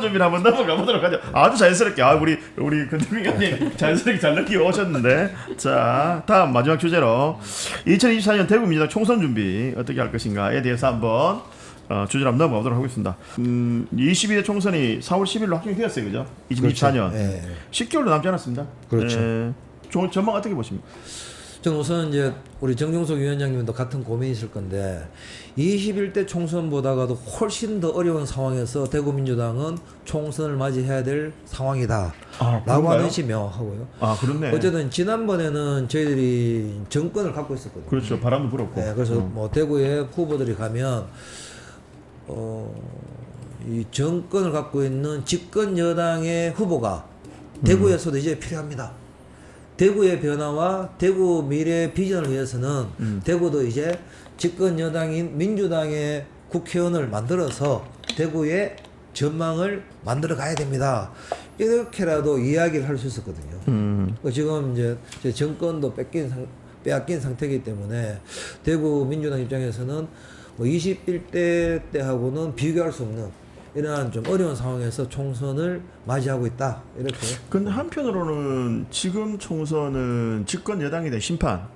준비를 한번 넘어가 보도록 하죠. 아주 자연스럽게 우리 근태민 의원님 자연스럽게 잘 느끼고 오셨는데 자 다음 마지막 주제로 2024년 대구 민주당 총선 준비 어떻게 할 것인가에 대해서 한번 주제로 한번 넘어가 보도록 하겠습니다. 22대 총선이 4월 10일로 확정이 되었어요, 그죠? 2024년. 그렇죠. 예. 10개월도 남지 않았습니다. 그렇죠. 전망 어떻게 보십니까? 저는 우선 이제 우리 정종석 위원장님도 같은 고민이 있을 건데 21대 총선보다가도 훨씬 더 어려운 상황에서 대구민주당은 총선을 맞이해야 될 상황이다 라고 하는 것이 명확하고요. 그렇네. 어쨌든 지난번에는 저희들이 정권을 갖고 있었거든요. 그렇죠. 바람도 불었고. 네, 그래서 뭐 대구에 후보들이 가면 이 정권을 갖고 있는 집권 여당의 후보가 대구에서도 이제 필요합니다. 대구의 변화와 대구 미래 비전을 위해서는 대구도 이제 집권 여당인 민주당의 국회의원을 만들어서 대구의 전망을 만들어 가야 됩니다. 이렇게라도 이야기를 할 수 있었거든요. 지금 이제 정권도 빼앗긴 상태이기 때문에 대구 민주당 입장에서는 뭐 21대 때하고는 비교할 수 없는 이러한 좀 어려운 상황에서 총선을 맞이하고 있다. 이렇게. 근데 한편으로는 지금 총선은 집권 여당에 대한 심판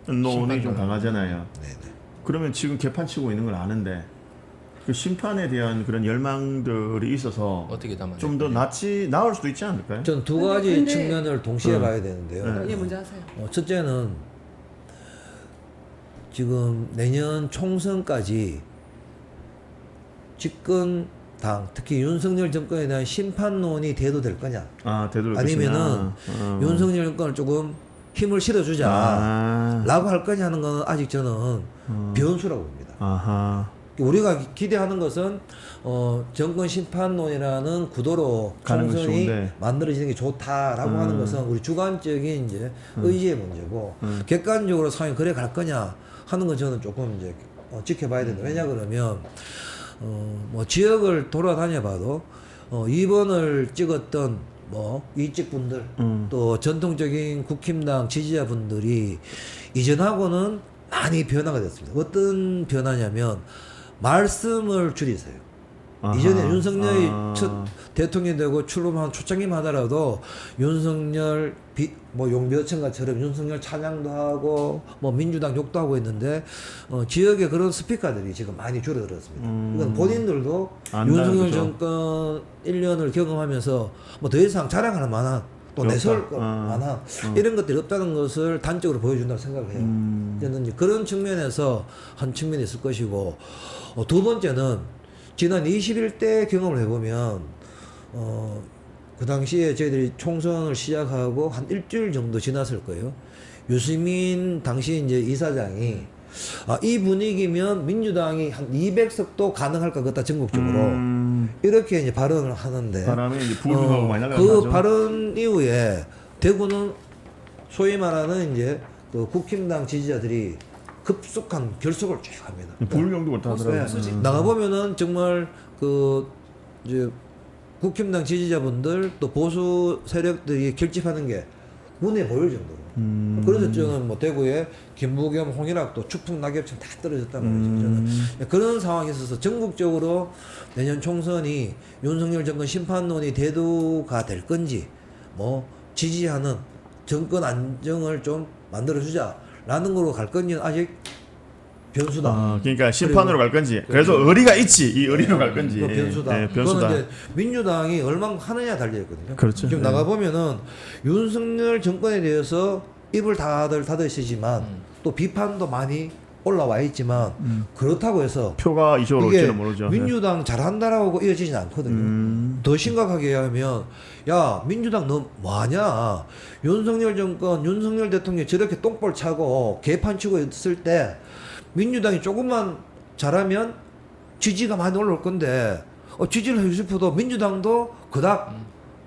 논이 좀 강하잖아요. 네네. 그러면 지금 개판 치고 있는 걸 아는데 그 심판에 대한 그런 열망들이 있어서 어떻게 담아? 좀 더 나을 수도 있지 않을까요? 전 두 가지 근데 측면을 동시에 봐야 되는데요. 예, 먼저 하세요. 첫째는 지금 내년 총선까지 집권 당 특히 윤석열 정권에 대한 심판론이 대두될 거냐? 대들 아니면은 윤석열 정권을 조금 힘을 실어주자 라고 할 거냐 하는 건 아직 저는 변수라고 봅니다. 아하. 우리가 기대하는 것은 정권 심판론이라는 구도로 가는 것이 총선이 좋은데. 만들어지는 게 좋다라고 하는 것은 우리 주관적인 이제 의지의 문제고 객관적으로 상황이 그래 갈 거냐 하는 건 저는 조금 이제 지켜봐야 된다. 왜냐 그러면 뭐 지역을 돌아다녀봐도 2번을 찍었던 뭐 이직분들 또 전통적인 국힘당 지지자분들이 이전하고는 많이 변화가 됐습니다. 어떤 변화냐면 말씀을 줄이세요. 이전에 윤석열이 첫 대통령이 되고 출범한 초창기만 하더라도 윤석열 뭐 용비어천가처럼 윤석열 찬양도 하고 뭐 민주당 욕도 하고 있는데 지역에 그런 스피커들이 지금 많이 줄어들었습니다. 이건 본인들도 윤석열 그죠? 정권 1년을 경험하면서 뭐 더 이상 자랑할 만한 또 내세울 만한 이런 것들이 없다는 것을 단적으로 보여준다고 생각해요. 저는 이제 그런 측면에서 한 측면이 있을 것이고 두 번째는 지난 21대 경험을 해보면 그 당시에 저희들이 총선을 시작하고 한 일주일 정도 지났을 거예요. 유시민 당시 이제 이사장이 이 분위기면 민주당이 한 200석도 가능할 것 같다 전국적으로 이렇게 이제 발언을 하는데 바람이 이제 부글부글하고 많이 나가죠. 그 발언 이후에 대구는 소위 말하는 이제 그 국힘당 지지자들이 급속한 결속을 쭉 합니다. 부울경도 그렇다 하더라고요. 네. 나가보면은 정말 그 이제 국힘당 지지자분들 또 보수 세력들이 결집하는 게 눈에 보일 정도로. 그래서 저는 뭐 대구에 김부겸, 홍일학도 추풍 낙엽처럼 다 떨어졌단 말이죠. 저는 그런 상황에 있어서 전국적으로 내년 총선이 윤석열 정권 심판론이 대두가 될 건지 뭐 지지하는 정권 안정을 좀 만들어주자라는 거로 갈 건지는 아직 변수다. 그러니까 심판으로 갈 건지. 그래서 의리가 있지. 이 의리로 갈 건지. 그 변수다. 네, 변수다. 그거는 이제 민주당이 얼마나 하느냐 달려 있거든요. 그렇죠. 지금 네. 나가 보면은 윤석열 정권에 대해서 입을 다들 닫으시지만 또 비판도 많이 올라와 있지만 그렇다고 해서 표가 이쪽으로 이게 올지는 모르죠. 민주당 잘한다라고 이어지진 않거든요. 더 심각하게 하면 야 민주당 너 뭐하냐 윤석열 정권 윤석열 대통령이 저렇게 똥볼 차고 개판 치고 있을 때 민주당이 조금만 잘하면 지지가 많이 올라올 건데 지지를 해주고 싶어도 민주당도 그닥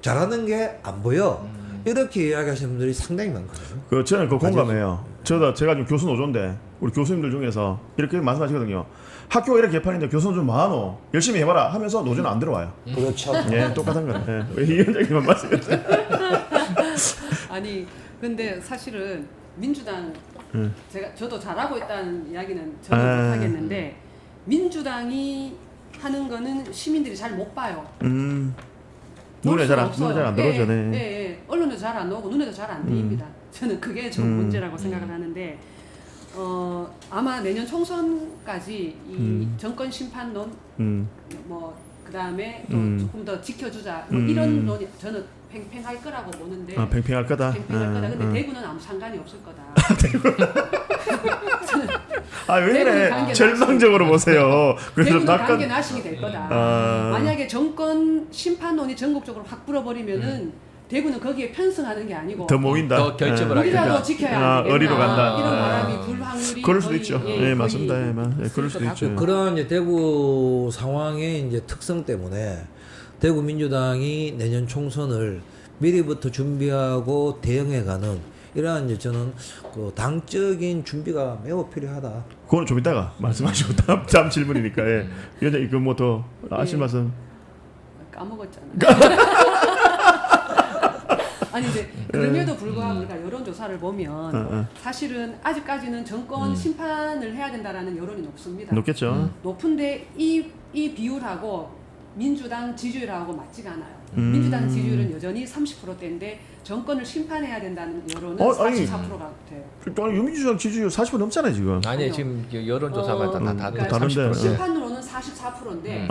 잘하는 게 안 보여. 이렇게 이야기하시는 분들이 상당히 많거든요. 저는 그 공감해요. 제가 좀 교수 노조인데 우리 교수님들 중에서 이렇게 말씀하시거든요. 학교가 이렇게 개판인데 교수는 좀 많어. 열심히 해봐라 하면서 노조는 안 들어와요. 그렇죠. 예, 똑같은 거네. 예. 왜 위원장님만 말씀하세요? 아니 근데 사실은 민주당 저도 잘하고 있다는 이야기는 저도 못하겠는데 민주당이 하는 거는 시민들이 잘 못 봐요. 눈에 잘 안 없어요. 들어오죠. 네. 예. 언론에도 잘 안 나오고 눈에도 잘 안 띄입니다. 저는 그게 좀 문제라고 생각을 하는데 아마 내년 총선까지 이 정권 심판론 뭐 그다음에 또 조금 더 지켜주자 뭐 이런 논의 저는 팽팽할 거라고 보는데 팽팽할 거다. 팽팽할 거다. 근데 대구는 아무 상관이 없을 거다. 왜 대구는 그래? 관계 절망적으로 보세요. 그래서 대구는 낙관 관계 나심이 될 거다. 만약에 정권 심판론이 전국적으로 확 불어버리면은 대구는 거기에 편승하는 게 아니고 더 모인다. 더 결집을 하게 우리라도 된다. 지켜야 되겠나. 어리로 간다. 이런 바람이 불 확률이 그럴 수도 거의, 있죠. 거의 맞습니다. 그럴 수도 있을 것 있죠. 그런 이제 대구 상황의 이제 특성 때문에 대구 민주당이 내년 총선을 미리부터 준비하고 대응해가는 이러한 이제 저는 그 당적인 준비가 매우 필요하다. 그거는 좀 이따가 말씀하시고 다음 질문이니까. 위원장 이거 뭐 더 아실 말씀? 까먹었잖아. 아니 이제 그럼에도 불구하고 우리가 여론조사를 보면 사실은 아직까지는 정권 심판을 해야 된다라는 여론이 높습니다. 높겠죠. 높은데 이 비율하고 민주당 지지율하고 맞지가 않아요. 민주당 지지율은 여전히 30%대인데 정권을 심판해야 된다는 여론은 44%가 돼요. 아니 유민주당 지지율 40% 넘잖아요 지금. 아니 지금 여론조사마다 다 다른데. 그러니까 다른데. 심판으로는 44%인데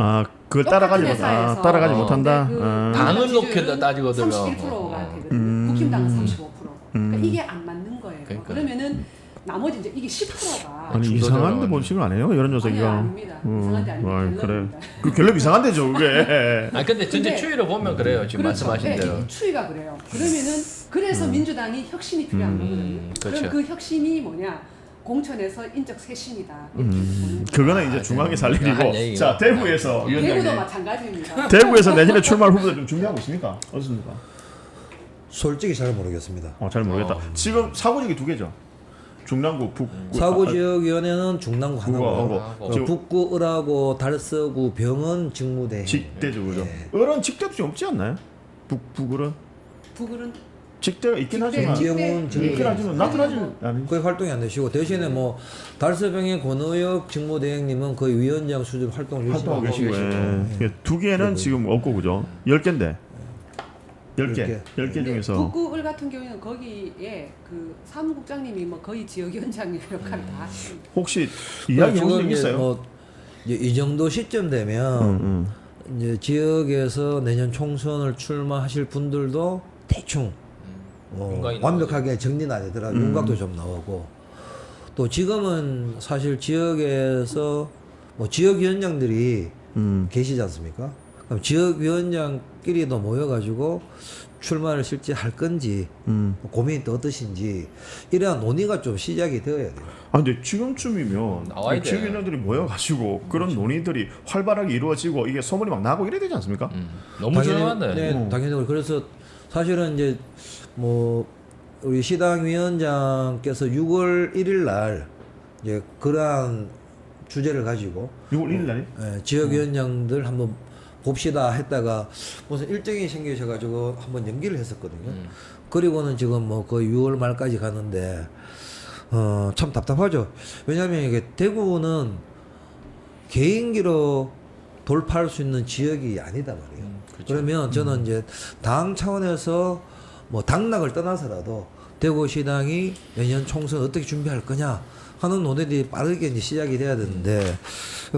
그걸 따라가지 못한다. 당을 놓게 따지거든요. 31%가 되거든요. 국힘당은 35%. 그러니까 이게 안 맞는 거예요. 그러니까. 그러면은 나머지 이제 이게 10%가 아니 이상한데 뭔 식을 안 해요 여론조사기가. 아닙니다. 이상한데 아닙니다. 그래. 그 결론 이상한데죠 그게. 아 근데 전체 추이를 보면 그래요. 지금 그렇죠. 말씀하신 대로. 이 추이가 그래요. 그러면은 그래서 민주당이 혁신이 필요한 거거든요. 그렇죠. 그럼 그 혁신이 뭐냐? 공천에서 인적 쇄신이다. 그거는 이제 중앙에 살 일이고. 자 대구에서 대구도 위원장님. 마찬가지입니다. 대구에서 내년에 출마할 후보들 좀 준비하고 있습니까? 어떻습니까? 솔직히 잘 모르겠습니다. 잘 모르겠다. 지금 사고지기 두 개죠. 중랑구, 북구. 사고지역위원회는 중랑구 하나고 하고 북구, 을하고, 달서구, 병원, 직무대. 직대죠, 그죠? 을은 직대도 좀 없지 않나요? 북을은 북을은 직대가 있긴 직대, 하지만 지역은 있긴 하지만 나타나지는 않은. 거의 활동이 안 되시고 대신에 뭐 달서병의 권의혁 직무대행님은 거의 위원장 수준 활동을 열심히 활동하고 하고 계시고. 계시죠. 두 개는 지금 없고 그죠? 10개인데. 10개. 10개 근데 중에서 북구 을 같은 경우에는 거기에 그 사무국장님이 뭐 거의 지역위원장 역할을 다 하십니다. 혹시 이야기 해본 적 지금 이제 있어요? 뭐 이제 이 정도 시점 되면 이제 지역에서 내년 총선을 출마하실 분들도 대충 완벽하게 정리는 안 되더라도 윤곽도 좀 나오고 또 지금은 사실 지역에서 뭐 지역위원장들이 계시지 않습니까? 그럼 지역위원장끼리도 모여가지고 출마를 실제 할 건지 고민이 또 어떠신지 이러한 논의가 좀 시작이 되어야 돼요. 근데 지금쯤이면 나와야 돼. 지역위원들이 모여가지고 그런 논의들이 활발하게 이루어지고 이게 소문이 막 나고 이래야 되지 않습니까? 너무 중요한데. 네, 당연히 그래서 사실은 이제 뭐 우리 시당 위원장께서 6월 1일 날 이제 그러한 주제를 가지고 6월 1일 날이? 지역위원장들 한번 봅시다 했다가 무슨 일정이 생기셔가지고 한번 연기를 했었거든요. 그리고는 지금 뭐 거의 6월 말까지 가는데 참 답답하죠. 왜냐하면 이게 대구는 개인기로 돌파할 수 있는 지역이 아니다 말이에요. 그렇죠. 그러면 저는 이제 당 차원에서 뭐 당락을 떠나서라도 대구시당이 내년 총선 어떻게 준비할 거냐 하는 논의들이 빠르게 이제 시작이 돼야 되는데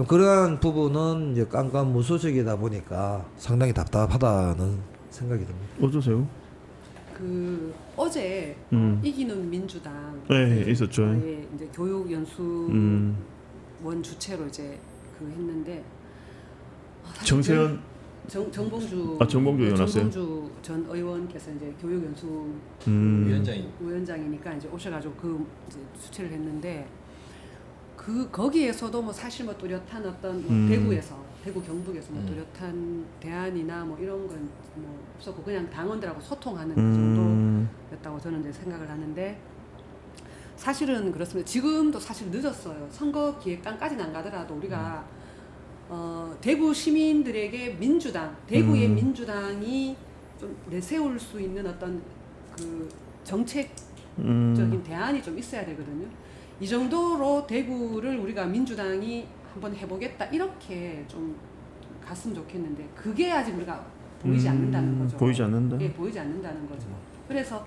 그러한 부분은 이제 깜깜무소식이다 보니까 상당히 답답하다는 생각이 듭니다. 어떠세요? 그 어제 이기는 민주당 네, 있었죠. 이제 교육 연수원 주체로 이제 그 했는데 사실 정세현 정봉주 정봉주 의원 왔어요? 정봉주 전 의원께서 이제 교육 연수 위원장이니까 이제 오셔가지고 그 이제 주최를 했는데 그 거기에서도 뭐 사실 뭐 뚜렷한 어떤 뭐 대구에서 대구 경북에서 뭐 뚜렷한 대안이나 뭐 이런 건 뭐 없었고 그냥 당원들하고 소통하는 정도였다고 저는 이제 생각을 하는데 사실은 그렇습니다. 지금도 사실 늦었어요. 선거 기획단까지는 안 가더라도 우리가 대구 시민들에게 민주당, 대구의 민주당이 좀 내세울 수 있는 어떤 그 정책적인 대안이 좀 있어야 되거든요. 이 정도로 대구를 우리가 민주당이 한번 해보겠다 이렇게 좀 갔으면 좋겠는데 그게 아직 우리가 보이지 않는다는 거죠. 보이지 않는다. 예, 보이지 않는다는 거죠. 그래서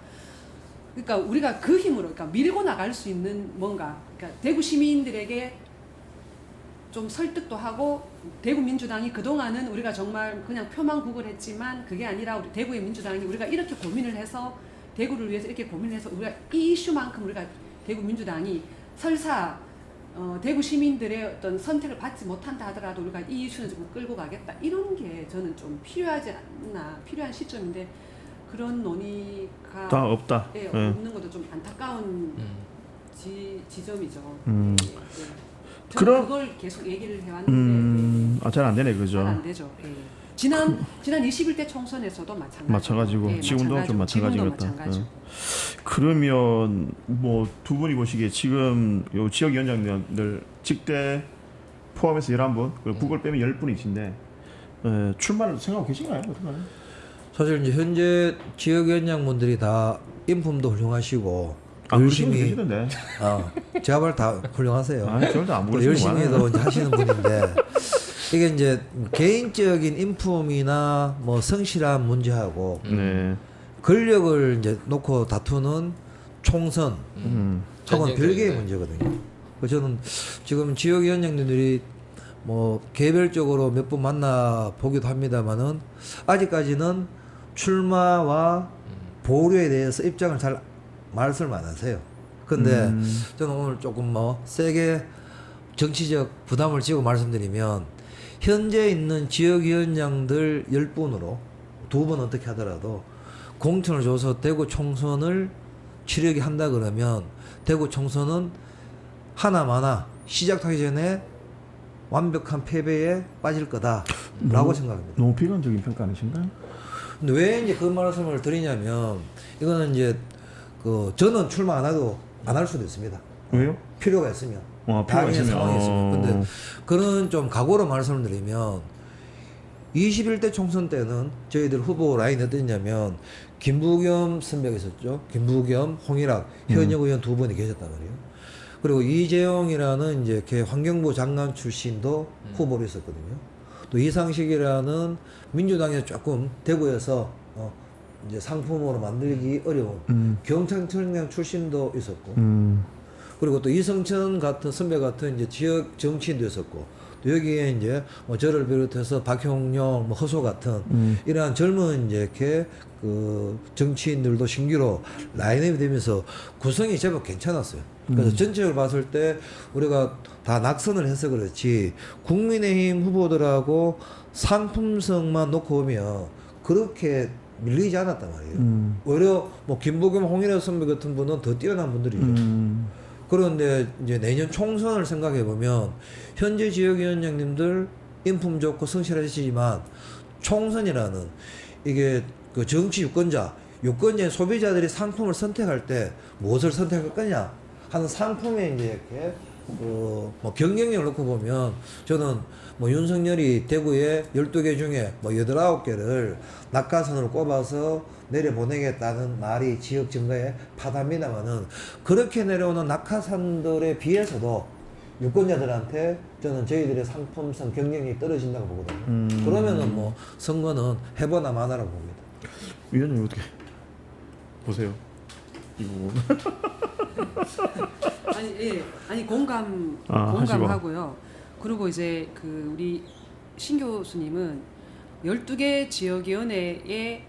그러니까 우리가 그 힘으로 그러니까 밀고 나갈 수 있는 뭔가 그러니까 대구 시민들에게 좀 설득도 하고 대구 민주당이 그동안은 우리가 정말 그냥 표만 구걸했지만 그게 아니라 우리 대구의 민주당이 우리가 이렇게 고민을 해서 대구를 위해서 이렇게 고민을 해서 우리가 이 이슈만큼 우리가 대구 민주당이 설사 대구 시민들의 어떤 선택을 받지 못한다 하더라도 우리가 이 이슈는 좀 끌고 가겠다 이런 게 저는 좀 필요하지 않나 필요한 시점인데 그런 논의가 다 없다. 예, 예. 없는 것도 좀 안타까운 지점이죠. 음. 예, 예. 저는 그럼- 그걸 계속 얘기를 해왔는데 잘 안 되네, 그죠? 잘 안 되죠. 예. 지난 21대 총선에서도 마찬가지고 예, 지금도 좀 지금도 마찬가지겠다. 마찬가지고. 그러면 뭐 두 분이 보시기에 지금 요 지역위원장들 직대 포함해서 11분, 그리고 국을 빼면 10분이신데 출마를 생각하고 계신가요? 어떡하나요? 사실 이제 현재 지역위원장분들이 다 인품도 훌륭하시고 안 열심히 계시던데. 제가 볼 다 훌륭하세요. 저도 안 또 모르시는 열심히도 이제 하시는 분인데 이게 이제 개인적인 인품이나 뭐 성실한 문제하고 네. 권력을 이제 놓고 다투는 총선 하고는 전쟁적인 별개의 네. 문제거든요. 그래서 저는 지금 지역위원장님들이 뭐 개별적으로 몇 분 만나 보기도 합니다만은 아직까지는 출마와 보류에 대해서 입장을 잘 말씀을 안 하세요. 근데 저는 오늘 조금 뭐 세게 정치적 부담을 지고 말씀드리면 현재 있는 지역위원장들 10분으로 2번 어떻게 하더라도 공천을 줘서 대구 총선을 치르게 한다 그러면 대구 총선은 하나마나 시작하기 전에 완벽한 패배에 빠질 거다라고 생각합니다. 너무 비관적인 평가 아니신가요? 근데 왜 이제 그 말씀을 드리냐면 이거는 이제 그 저는 출마 안 해도 안 할 수도 있습니다. 왜요? 필요가 있으면. 필요가 당연히 있으면. 상황이 있으면. 근데 그런 좀 각오로 말씀을 드리면 21대 총선 때는 저희들 후보 라인이 어땠냐면 김부겸 선배가 있었죠. 김부겸, 홍일학, 현역 의원 2분이 계셨단 말이에요. 그리고 이재용이라는 이제 걔 환경부 장관 출신도 후보로 있었거든요. 또 이상식이라는 민주당에서 조금 대구에서 이제 상품으로 만들기 어려운 경찰청장 출신도 있었고 그리고 또 이성천 같은 선배 같은 이제 지역 정치인도 있었고 또 여기에 이제 뭐 저를 비롯해서 박형용, 뭐 허소 같은 이러한 젊은 이제 이렇게 그 정치인들도 신규로 라인업이 되면서 구성이 제법 괜찮았어요. 그래서 전체적으로 봤을 때 우리가 다 낙선을 해서 그렇지 국민의힘 후보들하고 상품성만 놓고 보면 그렇게 밀리지 않았단 말이에요. 오히려 뭐 김부겸, 홍일호 선배 같은 분은 더 뛰어난 분들이죠. 그런데 이제 내년 총선을 생각해 보면 현재 지역위원장님들 인품 좋고 성실하시지만 총선이라는 이게 그 정치 유권자의 소비자들이 상품을 선택할 때 무엇을 선택할 거냐 하는 상품에 이제 이렇게 뭐 경쟁력을 놓고 보면 저는 뭐 윤석열이 대구에 12개 중에 뭐 8, 9개를 낙하산으로 꼽아서 내려보내겠다는 말이 지역 증가에 파답니다만은 그렇게 내려오는 낙하산들에 비해서도 유권자들한테 저는 저희들의 상품성 경쟁력이 떨어진다고 보거든요. 그러면은 뭐 선거는 해보나 마나라고 봅니다. 위원님 어떻게 보세요? 이 부분. 아니 공감하고요. 하시고. 그리고 이제 그 우리 신 교수님은 12개 지역위원회에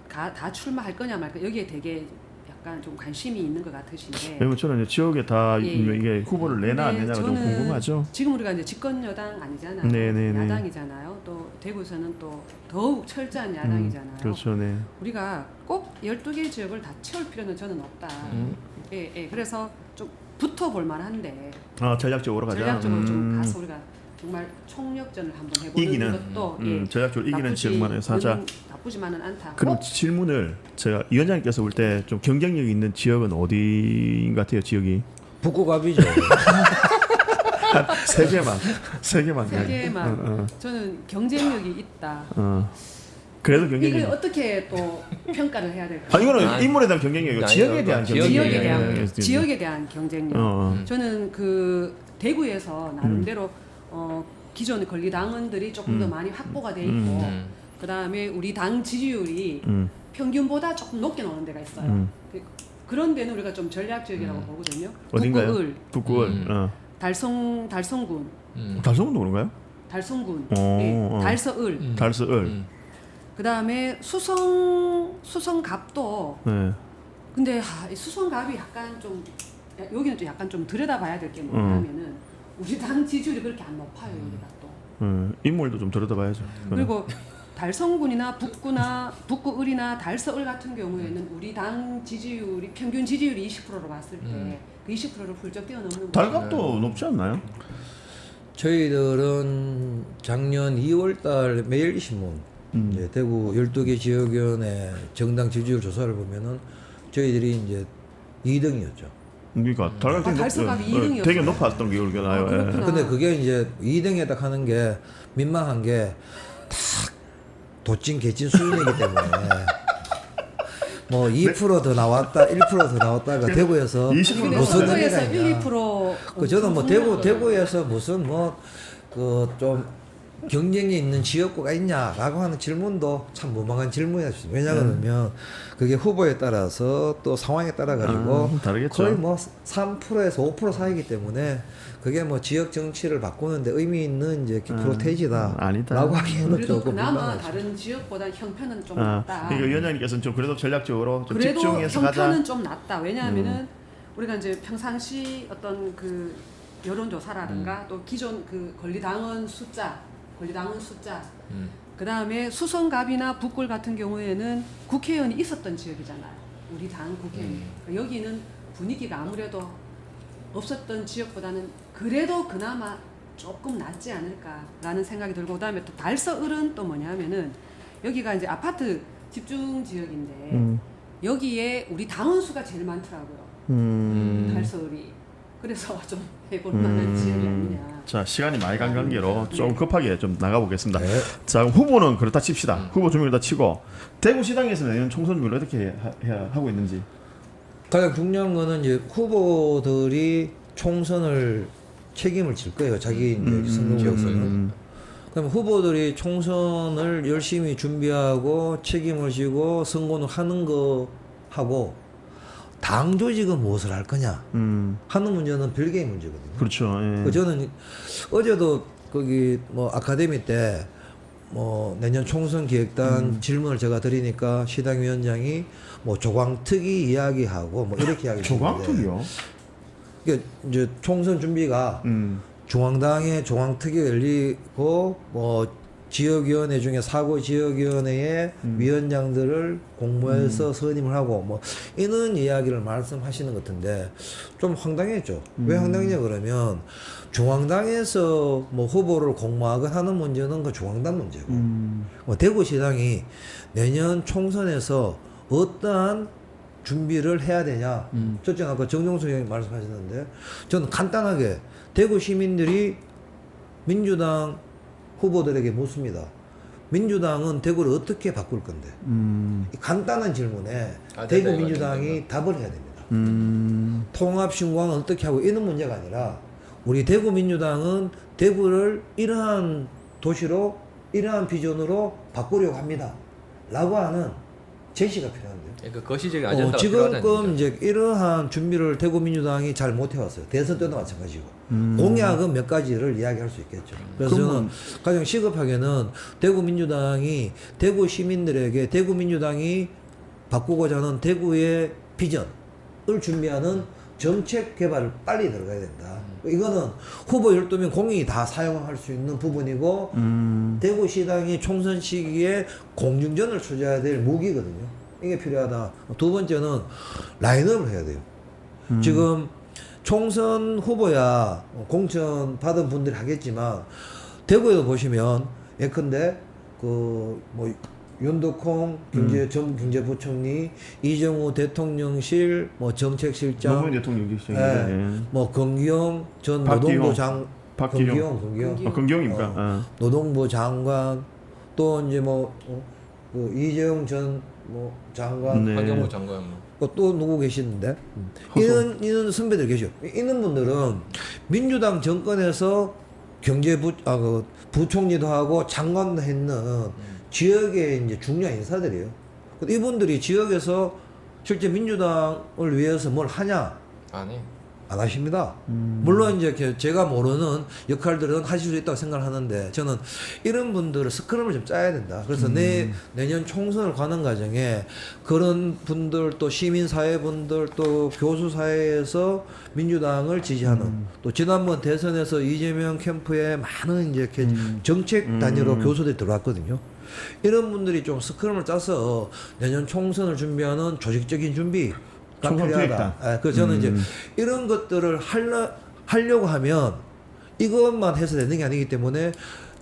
다 출마할 거냐 말까 여기에 되게 약간 좀 관심이 있는 것 같으신데. 왜냐면 저는 이제 지역에 다 예. 이게 후보를 내나 안 근데 내냐가 좀 저는 궁금하죠. 지금 우리가 이제 집권 여당 아니잖아요. 네네네. 야당이잖아요. 또 대구에서는 또 더욱 철저한 야당이잖아요. 그렇죠, 네. 우리가 꼭 12개 지역을 다 채울 필요는 저는 없다. 예. 그래서 좀 붙어볼 만한데 전략적으로 가자. 전략적으로 좀 가서 우리가 정말 총력전을 한번 해보는 이기는, 것도 전략적으로 이기는 지역만 해서 하자. 나쁘지만은 않다. 그럼 질문을 제가 위원장님께서 볼 때 좀 경쟁력 있는 지역은 어디인 것 같아요, 지역이? 북구갑이죠. 세 개만. 세 개만. 저는 경쟁력이 있다. 그래도 이걸 경쟁력. 어떻게 또 평가를 해야 될까? 이거는 인물에 대한 경쟁력이고 아니, 지역에 대한 경쟁력. 지역에 대한 경쟁력. 저는 그 대구에서 나름대로 기존 권리당원들이 조금 더 많이 확보가 돼 있고 그다음에 우리 당 지지율이 평균보다 조금 높게 나오는 데가 있어요. 그런 데는 우리가 좀 전략적이라고 보거든요. 어딘가요? 북구을. 달성군, 달성군도 그런가요? 달성군, 어, 예, 달서을, 달서을. 그다음에 수성갑도. 네. 근데 이 수성갑이 약간 좀 여기는 좀 약간 좀 들여다봐야 될 게 뭐냐면은 우리 당 지지율이 그렇게 안 높아요 여기가 또. 인물도 좀 들여다봐야죠. 그리고 달성군이나 북구을이나 달서을 같은 경우에는 우리 당 지지율이 평균 지지율이 20%로 봤을 때 그 20%를 훌쩍 뛰어넘는 달갑도 높지 않나요? 저희들은 작년 2월달 매일신문 이제 대구 12개 지역위원회 정당 지지율 조사를 보면은 저희들이 이제 2등이었죠. 그러니까 달갑이 달서갑이 2등이었어요. 되게 높았던 기억이 나요. 예. 그렇구나. 근데 그게 이제 2등에 딱 하는 게 민망한 게 다 도찐 개찐 수준이기 때문에 뭐 2% 더 나왔다, 1% 더 나왔다가 대구에서 20% 근데 무슨 넘어가요. 의미가 서구에서 있냐. 1~2% 그 저는 뭐 대구에서 무슨 뭐 그 좀 경쟁이 있는 지역구가 있냐라고 하는 질문도 참 무방한 질문이었어요. 왜냐하면 그게 후보에 따라서 또 상황에 따라 가지고 다르겠죠. 거의 뭐 3%에서 5% 사이기 때문에 그게 뭐 지역 정치를 바꾸는데 의미 있는 이제 프로테이지다라고 아니다. 하기에는 그래도 조금 그나마 민망하죠. 다른 지역보다 형편은 좀 아, 낫다. 그러니까 위원장님께서는 좀 그래도 전략적으로 좀 그래도 집중해서 형편은 가자. 좀 낫다. 왜냐하면은 우리가 이제 평상시 어떤 그 여론조사라든가 또 기존 그 권리당원 숫자, 그 다음에 수성갑이나 북굴 같은 경우에는 국회의원이 있었던 지역이잖아요. 우리 당 국회의원. 여기는 분위기가 아무래도 없었던 지역보다는 그래도 그나마 조금 낫지 않을까라는 생각이 들고 그다음에 또 달서을은 또 뭐냐면은 여기가 이제 아파트 집중 지역인데 여기에 우리 당원 수가 제일 많더라고요. 달서을이. 그래서 좀 해볼 만한 지역이 아니냐. 자, 시간이 많이 간 관계로 좀 급하게 좀 나가보겠습니다. 네. 자, 그럼 후보는 그렇다 칩시다. 후보 준비를 다 치고 대구시당에서 내년 총선 준비를 어떻게 하고 있는지. 가장 중요한 거는 이제 후보들이 총선을 책임을 질 거예요. 자기 이제 선거구에서는. 그럼 후보들이 총선을 열심히 준비하고 책임을 지고 선거를 하는 거 하고 당 조직은 무엇을 할 거냐 하는 문제는 별개의 문제거든요. 그렇죠. 예. 그 저는 어제도 거기 뭐 아카데미 때 뭐 내년 총선 기획단 질문을 제가 드리니까 시당 위원장이 뭐 조광특위 이야기하고 뭐 이렇게 이야기. 조광특위요? 이게 이제 총선 준비가 중앙당의 조광특위 열리고 뭐 지역위원회 중에 사고 지역위원회의 위원장들을 공모해서 선임을 하고 뭐 이런 이야기를 말씀하시는 것 같은데 좀 황당했죠. 왜 황당했냐 그러면 중앙당에서 뭐 후보를 공모하거나 하는 문제는 그 중앙당 문제고 뭐 대구시당이 내년 총선에서 어떠한 준비를 해야 되냐. 첫째 아까 정종수 의원이 말씀하셨는데 저는 간단하게 대구 시민들이 민주당 후보들에게 묻습니다. 민주당은 대구를 어떻게 바꿀 건데? 이 간단한 질문에 대구 민주당이 답을 해야 됩니다. 통합신공항은 어떻게 하고 이런 문제가 아니라 우리 대구 민주당은 대구를 이러한 도시로 이러한 비전으로 바꾸려고 합니다. 라고 하는 제시가 필요한데요. 그러니까 거시적인 아젠다가 필요하다는 지금끔 얘기죠. 이제 이러한 준비를 대구 민주당이 잘 못해왔어요. 대선 때도 마찬가지고 공약은 몇 가지를 이야기할 수 있겠죠. 그래서 저는 가장 시급하게는 대구 민주당이 대구 시민들에게 대구 민주당이 바꾸고자 하는 대구의 비전을 준비하는 정책 개발을 빨리 들어가야 된다. 이거는 후보 12명 공인이 다 사용할 수 있는 부분이고 대구시당이 총선 시기에 공중전을 추져야 될 무기거든요. 이게 필요하다. 두 번째는 라인업을 해야 돼요. 지금 총선 후보야 공천 받은 분들이 하겠지만 대구에도 보시면 예컨대 그 뭐 윤덕홍 전 경제부총리, 이정우 대통령실 뭐 정책실장, 노무현 대통령 계시죠. 예, 뭐 건기영 전 박기용. 노동부 장 박기용. 건기영 건경입니까? 노동부 장관 또 이제 그 이재용 전 뭐 장관 네. 환경부 장관 뭐. 또 누구 계시는데 이런 선배들 계셔. 이런 분들은 민주당 정권에서 그 부총리도 하고 장관도 했는 지역의 이제 중요한 인사들이에요. 근데 이분들이 지역에서 실제 민주당을 위해서 뭘 하냐? 아니. 안 하십니다. 물론 이제 제가 모르는 역할들은 하실 수 있다고 생각하는데 저는 이런 분들을 스크럼을 좀 짜야 된다. 그래서 내년 총선을 가는 과정에 그런 분들 또 시민사회분들 또 교수사회에서 민주당을 지지하는 또 지난번 대선에서 이재명 캠프에 많은 이제 이렇게 정책 단위로 교수들이 들어왔거든요. 이런 분들이 좀 스크럼을 짜서 내년 총선을 준비하는 조직적인 준비 총선 필요하다. 예, 그래서 저는 이제 이런 것들을 하려고 하면 이것만 해서 되는 게 아니기 때문에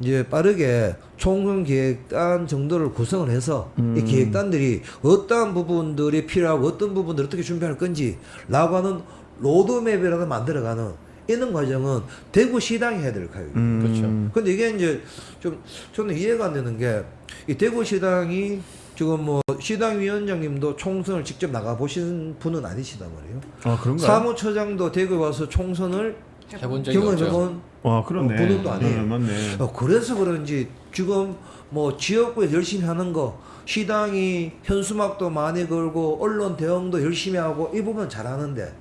이제 빠르게 총선 기획단 정도를 구성을 해서 이 기획단들이 어떠한 부분들이 필요하고 어떤 부분들을 어떻게 준비할 건지라고 하는 로드맵이라도 만들어가는 이런 과정은 대구시당이 해야 될 거예요. 그렇죠. 근데 이게 이제 좀 저는 이해가 안 되는 게 이 대구시당이 지금 뭐 시당 위원장님도 총선을 직접 나가 보신 분은 아니시단 말이에요. 아 그런가요? 사무처장도 대구에 와서 총선을 해본 적이 없죠. 경험해본 와 그렇네. 분도 아니에요. 맞네. 그래서 그런지 지금 뭐 지역구에 열심히 하는 거 시당이 현수막도 많이 걸고 언론 대응도 열심히 하고 이 부분 잘하는데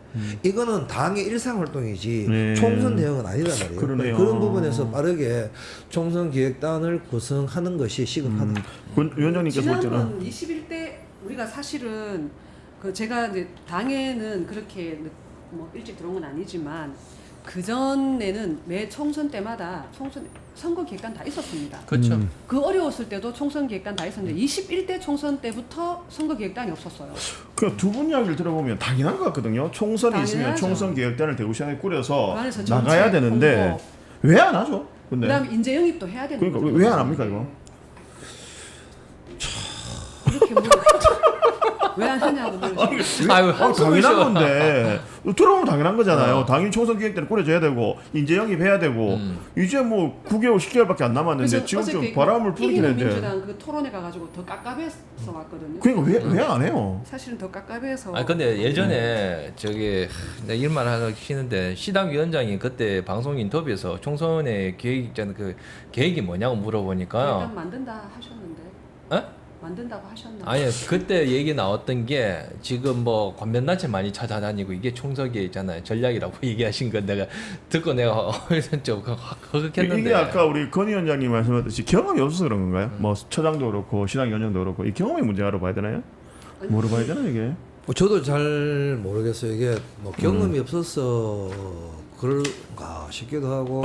이거는 당의 일상 활동이지 네. 총선 대응은 아니란 말이에요. 그러네요. 그런 부분에서 빠르게 총선 기획단을 구성하는 것이 시급하다. 위원장님께서 볼 때는 지난번 21대 우리가 사실은 그 제가 이제 당에는 그렇게 뭐 일찍 들어온 건 아니지만 그 전에는 매 총선 때마다 선거 기획단 다 있었습니다. 그렇죠. 그 어려웠을 때도 총선 기획단 다 있었는데 21대 총선 때부터 선거 기획단이 없었어요. 그 두 분 이야기를 들어보면 당연한 것 같거든요. 총선이 있으면 당연하죠. 총선 기획단을 대구시장에 꾸려서 그 안에서 정책, 나가야 되는데 홍보. 왜 안 하죠? 근데 그다음에 인재 영입도 해야 되는 그러니까 거죠. 왜 안 합니까 이거? 이렇게 왜안 하냐고 물으시면 아유, 당연한 건데 들어오면 당연한 거잖아요. 어. 당연히 총선 기획단을 꾸려줘야 되고 인재 영입해야 되고 이제 뭐 9개월 10개월밖에 안 남았는데 지금 좀 바람을 불긴 이기는 했는데 민주당 그 토론회 가가지고 더 깝깝해서 왔거든요. 그러니까 왜 안 해요? 사실은 더 깝깝해서. 아니 근데 예전에 저기 내가 일만 하시는데 시당 위원장이 그때 방송 인터뷰에서 총선의 계획 그 계획이 뭐냐고 물어보니까요. 일단 만든다 하셨는데. 어? 만든다고 하셨나? 아니 그때 얘기 나왔던 게 지금 뭐 관변단체 많이 찾아다니고 이게 총석에 있잖아요 전략이라고 얘기하신 건 내가 듣고 내가 좀 허극했는데 이게 아까 우리 건 위원장님 말씀하셨듯이 경험이 없어서 그런 건가요? 뭐 처장도 그렇고 시당 위원장도 그렇고 이 경험이 문제라고 봐야 되나요? 뭐로 봐야 되나 이게? 저도 잘 모르겠어요. 이게 뭐 경험이 없어서 그런가 싶기도 하고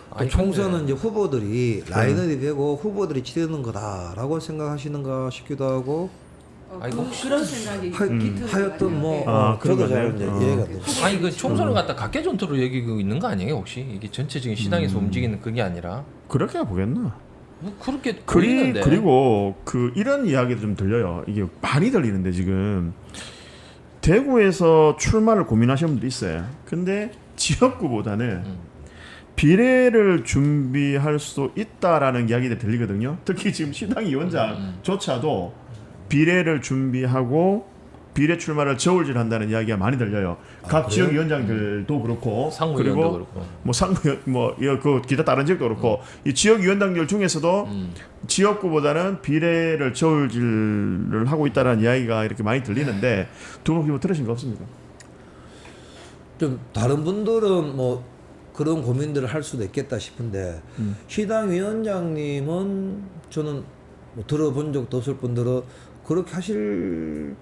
또 아니, 총선은 이제 후보들이 라인업이 되고 후보들이 치르는 거다라고 생각하시는가 싶기도 하고 아니, 그런 생각이 하여튼 뭐 그런 저도 잘 거네. 이제 이해가 됩니다. 아니 그 총선을 갖다 각계 전투로 얘기하고 있는 거 아니에요 혹시 이게 전체적인 시당에서 움직이는 그게 아니라 그렇게 보겠나? 뭐 그렇게 보이는데 그리고 그 이런 이야기도 좀 들려요. 이게 많이 들리는데 지금 대구에서 출마를 고민하시는 분도 있어요. 근데 지역구보다는 비례를 준비할 수 있다라는 이야기들이 들리거든요. 특히 지금 시당 위원장조차도 비례를 준비하고 비례 출마를 저울질한다는 이야기가 많이 들려요. 각 지역 위원장들도 그렇고 상무위원도 그리고 그렇고 뭐 상무위원 뭐그 기타 다른 지역도 그렇고 이 지역 위원장들 중에서도 지역구보다는 비례를 저울질을 하고 있다는 이야기가 이렇게 많이 들리는데 두 분 기분 들으신 거 없습니까? 좀 다른 분들은 뭐 그런 고민들을 할 수도 있겠다 싶은데 시당 위원장님은 저는 뭐 들어본 적도 없을 뿐더러 그렇게 하시기는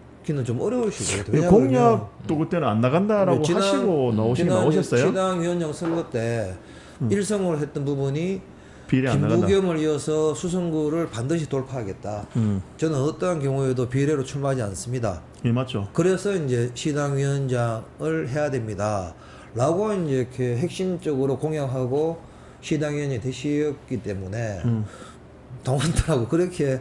좀 어려우실 것 같아요. 공약도 그때는 안 나간다라고 지난- 하시고 나오시긴 지난 나오셨어요? 시당 위원장 선거 때 일성으로 했던 부분이 비례 안 나간다. 김부겸을 이어서 수성구를 반드시 돌파하겠다. 저는 어떠한 경우에도 비례로 출마하지 않습니다. 예, 맞죠. 그래서 이제 시당 위원장을 해야 됩니다. 라고 이제 이렇게 핵심적으로 공약하고 시당 위원이 되셨기 때문에 동원들하고 그렇게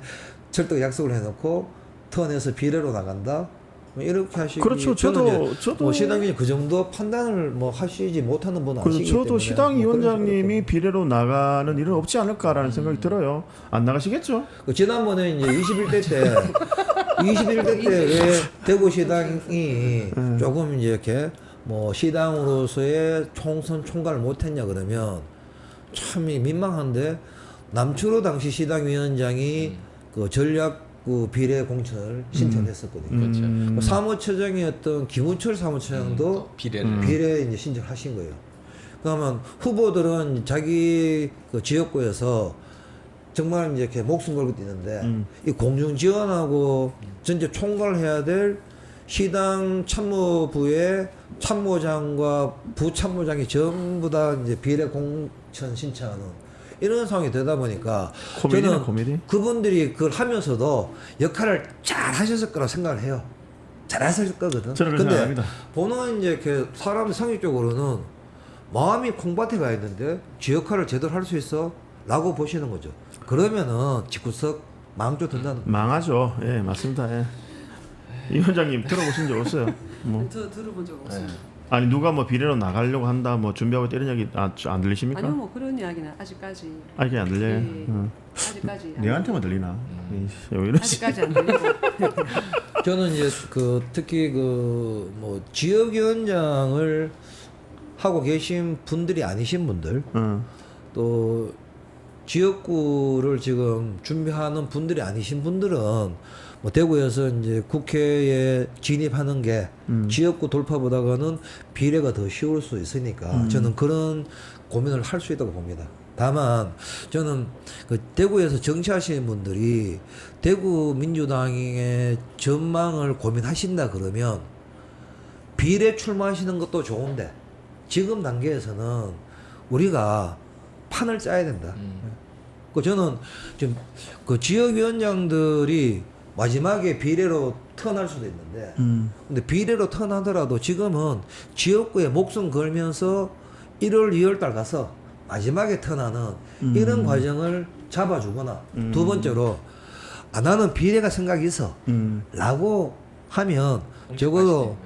철떡 약속을 해놓고 턴에서 비례로 나간다. 뭐 이렇게 하시기. 그렇죠. 저도 뭐 시당 위원이 그 정도 판단을 뭐 하시지 못하는 분은 아시기 때문에. 저도 시당 뭐 그런 위원장님이 식으로. 비례로 나가는 일은 없지 않을까라는 생각이 들어요. 안 나가시겠죠? 그 지난번에 이제 21대 때 왜 대구 시당이 조금 이제 이렇게 뭐 시당으로서의 총선 총괄을 못했냐 그러면 참 민망한데 남철호 당시 시당위원장이 그 전략 그 비례 공천을 신청했었거든요. 그렇죠. 사무처장이었던 김우철 사무처장도 또 비례를 비례 이제 신청하신 거예요. 그러면 후보들은 자기 그 지역구에서 정말 이제 이렇게 목숨 걸고 뛰는데 이 공중 지원하고 전체 총괄해야 될 시당 참모부의 참모장과 부참모장이 전부 다 이제 비례 공천 신청하는 이런 상황이 되다 보니까 코미디나 저는 코미디? 그분들이 그걸 하면서도 역할을 잘 하셨을 거라고 생각을 해요. 잘 하셨을 거거든. 저는 그렇게 근데 생각합니다. 보는 이제 그 사람 성격적으로는 마음이 콩밭에 가 있는데 지 역할을 제대로 할 수 있어? 라고 보시는 거죠. 그러면은 집구석 망조 든다는 거죠. 망하죠. 예, 맞습니다. 예. 이 위원장님 들어보신 적 없어요? 뭐 저 들어본 적 없습니다. 아니 누가 뭐 비례로 나가려고 한다 뭐 준비하고 이런 얘기 안 들리십니까? 아니요, 뭐 그런 이야기는 아직까지 아직 안 들려요. 예, 아직까지 안 내한테만 들리나? 왜 이러지? 아직까지 안 들리고 저는 이제 그 특히 그 뭐 지역위원장을 하고 계신 분들이 아니신 분들 또 지역구를 지금 준비하는 분들이 아니신 분들은 뭐 대구에서 이제 국회에 진입하는 게 지역구 돌파보다는 비례가 더 쉬울 수 있으니까 저는 그런 고민을 할 수 있다고 봅니다. 다만 저는 그 대구에서 정치하시는 분들이 대구 민주당의 전망을 고민하신다 그러면 비례 출마하시는 것도 좋은데 지금 단계에서는 우리가 판을 짜야 된다. 그 저는 지금 그 지역위원장들이 마지막에 비례로 턴할 수도 있는데, 근데 비례로 턴하더라도 지금은 지역구에 목숨 걸면서 1월, 2월 달 가서 마지막에 턴하는 이런 과정을 잡아주거나 두 번째로 나는 비례가 생각이 있어 라고 하면 적어도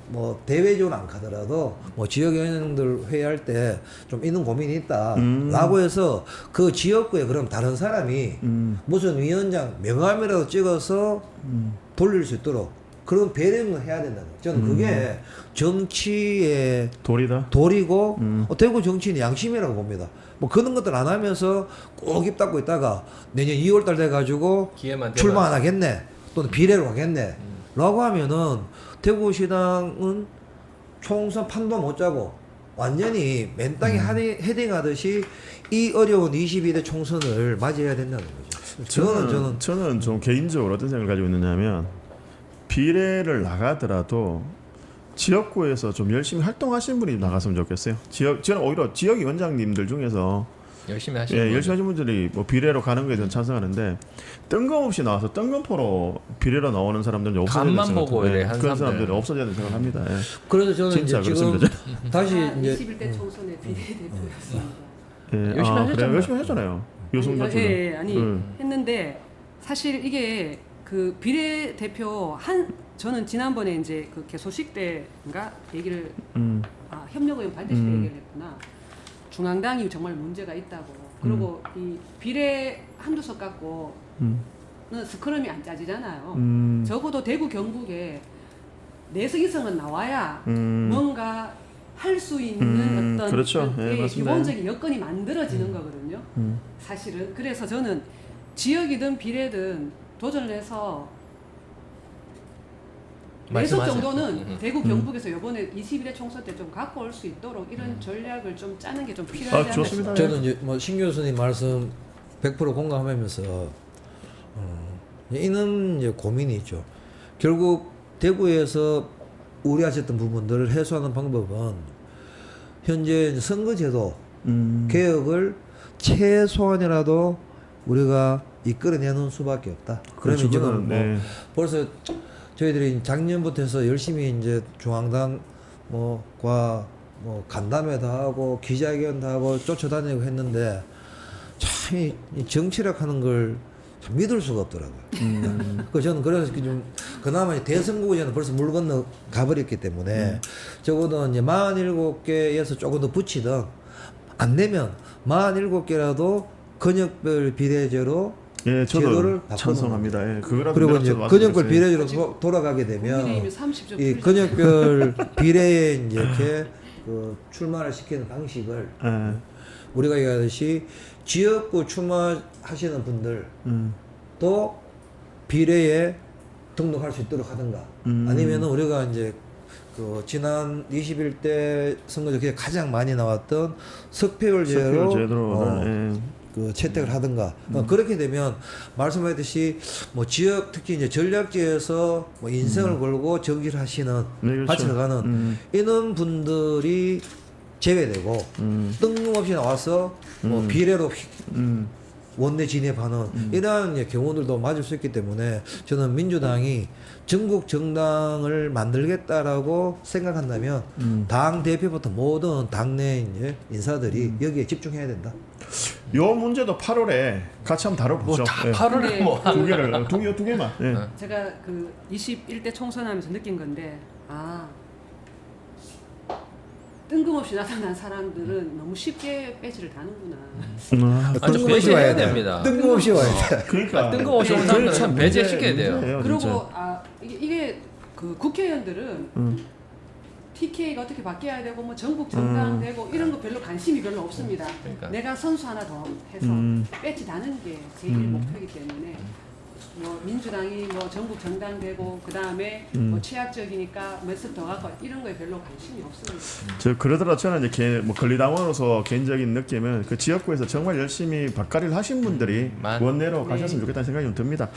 뭐 대외적으로 안 가더라도 뭐 지역위원장들 회의할 때 좀 이런 고민이 있다라고 해서 그 지역구에 그럼 다른 사람이 무슨 위원장 명함이라도 찍어서 돌릴 수 있도록 그런 배려는 해야 된다는 거예요. 저는 그게 정치의 돌이다. 돌이고 대구 정치인의 양심이라고 봅니다. 뭐 그런 것들 안 하면서 꼭 입 닫고 있다가 내년 2월 달 돼가지고 기회만 되면 출마 안 하겠네 또는 비례로 가겠네 라고 하면은 대구시당은 총선 판도 못 짜고 완전히 맨 땅에 헤딩하듯이 이 어려운 22대 총선을 맞이해야 된다는 거죠. 저는 좀 개인적으로 어떤 생각을 가지고 있느냐면 비례를 나가더라도 지역구에서 좀 열심히 활동하시는 분이 나갔으면 좋겠어요. 저는 오히려 지역위원장님들 중에서 열심히 하시는 열심히 하시는 분들이 뭐 비례로 가는 거에 저는 찬성하는데 뜬금없이 나와서 뜬금포로 비례로 나오는 사람들은 없어져야 된다고 간만 보고 생각해요. 이래 한 그런 사람들. 사람들은 없어져야 된다고 생각합니다. 예. 그래서 저는 진짜 이제 지금 그렇습니다. 다시 이제 21대 총선의 비례대표였습니다. 예. 열심히 그래요? 하셨잖아요. 열심히 하잖아요. 요즘 같은 아니 했는데 사실 이게 그 비례대표 저는 지난번에 이제 그 개소식 때인가 얘기를 협력의원 발대식 때 얘기를 했구나. 중앙당이 정말 문제가 있다고. 그리고 이 비례 한두 석 갖고는 스크럼이 안 짜지잖아요. 적어도 대구 경북에 내석 이상은 나와야 뭔가 할 수 있는 어떤 그렇죠. 예, 맞습니다. 기본적인 여건이 만들어지는 거거든요. 사실은 그래서 저는 지역이든 비례든 도전을 해서 내석 말씀하세요. 정도는 대구 경북에서 이번에 21대 총선 때 좀 갖고 올 수 있도록 이런 전략을 좀 짜는 게 좀 필요하지 않을까 좋습니다. 싶어요. 저는 이제 뭐 신 교수님 말씀 100% 공감하면서 이는 이제 고민이 있죠. 결국 대구에서 우려하셨던 부분들을 해소하는 방법은 현재 이제 선거제도 개혁을 최소한이라도 우리가 이끌어내는 수밖에 없다. 그렇죠. 그러면 지금 뭐 네. 벌써 저희들이 작년부터 해서 열심히 이제 중앙당 뭐과 뭐 간담회도 하고 기자회견도 하고 쫓아다니고 했는데 참 이 정치력 하는 걸 참 믿을 수가 없더라고요. 그 저는 그래서 좀 그나마 대선거구제는 벌써 물 건너 가버렸기 때문에 적어도 이제 47개에서 조금 더 붙이든 안 되면 47개라도 근역별 비례제로 예, 제도를 저도 바꾸는 찬성합니다. 예, 그거라도 그리고 이제 저도 근역별 말씀드렸어요. 비례제로 돌아가게 되면 국민의힘이 30점 이 풀리잖아요. 근역별 비례에 이제 이렇게 그 출마를 시키는 방식을 예. 우리가 얘기하듯이 지역구 출마하시는 분들도 비례에 등록할 수 있도록 하든가 아니면은 우리가 이제 그 지난 21대 선거 중에 가장 많이 나왔던 석패율제로 제도를 그 채택을 하든가 그렇게 되면 말씀하셨듯이 뭐 지역 특히 이제 전략지에서 뭐 인생을 걸고 정치를 하시는 네, 그렇죠. 바치러 가는 이런 분들이 제외되고 뜬금없이 나와서 뭐 비례로 원내 진입하는 이러한 이제 경우들도 맞을 수 있기 때문에 저는 민주당이 전국 정당을 만들겠다라고 생각한다면 당 대표부터 모든 당내 이제 인사들이 여기에 집중해야 된다. 요 문제도 8월에 같이 한번 다뤄보죠. 뭐다 예. 8월에 뭐 두 개를 두 개만. 예. 제가 그 21대 총선하면서 느낀 건데 뜬금없이 나타난 사람들은 너무 쉽게 배지를 다는구나. 아주 뜬금없이 와야 배제해야 돼. 됩니다. 뜬금없이 와야 돼. 그러니까 뜬금없이 오는 그게 참 사람들은 배제시켜야 돼요. 문제예요, 그리고 진짜. 이게 그 국회의원들은 TK가 어떻게 바뀌어야 되고 뭐 전국 정당 되고 이런 거 별로 관심이 별로 없습니다. 그러니까. 내가 선수 하나 더 해서 배지 다는 게 제일 목표이기 때문에 뭐 민주당이 뭐 전국 정당 되고 그 다음에 뭐 취약적이니까 몇 석 더 갖고 이런 거에 별로 관심이 없습니다. 저 그러더라도 저는 이제 뭐 권리당원으로서 개인적인 느낌은 그 지역구에서 정말 열심히 박가리를 하신 분들이 원내로 가셨으면 좋겠다는 생각이 좀 듭니다.